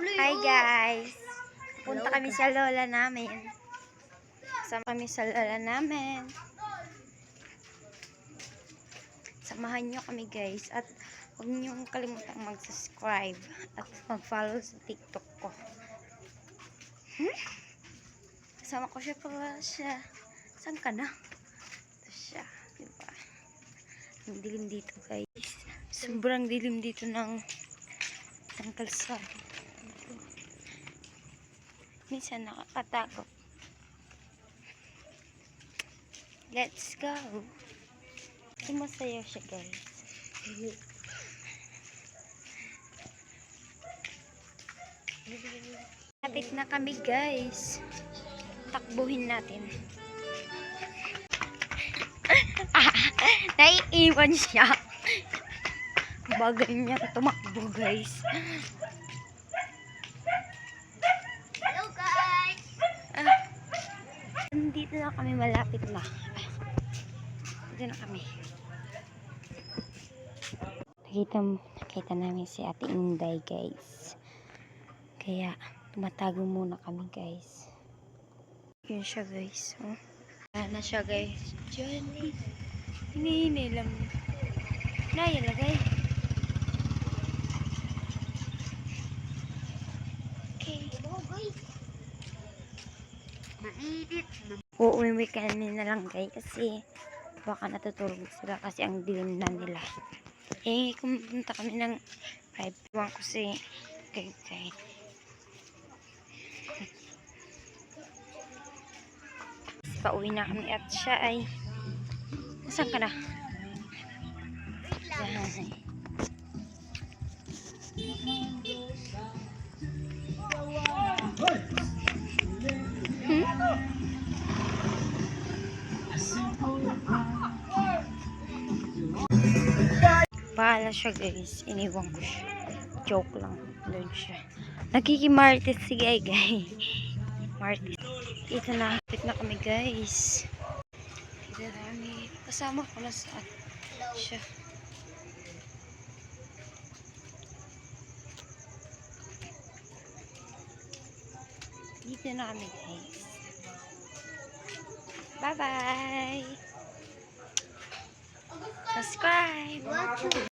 Hi guys! Punta kami sa lola namin. Kasama kami sa lola namin. Samahan nyo kami guys. At huwag nyo kalimutang mag-subscribe at mag-follow sa TikTok ko. Kasama ko siya pala siya. Saan ka na? Ito siya. Diba? Ang dilim dito guys. Sobrang dilim dito ng kalsada. Minsan nakakatakot. Let's go. Masaya siya guys. Lapit na kami guys. Takbuhin natin. Naiiwan siya. Bagay niya tumakbo guys. Hello guys! Nandito na kami, malapit na. Dito na kami. Nakita namin si Ate Inday guys. Kaya tumatago muna kami guys. Yun siya guys. Oh. Na siya guys. Johnny. Hinihini lang. Nayalagay. Okay. Hello guys! Mainit! Uuwi kami na lang guys kasi baka natutulog sila kasi ang dilim na nila. Kung punta kami ng 5 ko si kay pauwi na kami at siya ay nasaan ka na? Yan. Bahala siya guys. Iniwan ko siya. Joke lang. Doon siya. Nakikimartis si guy. Martis. Dito na. Hapit na kami guys. Dito na kami. Kasama ko na saan siya. Dito na kami guys. Bye bye. Subscribe.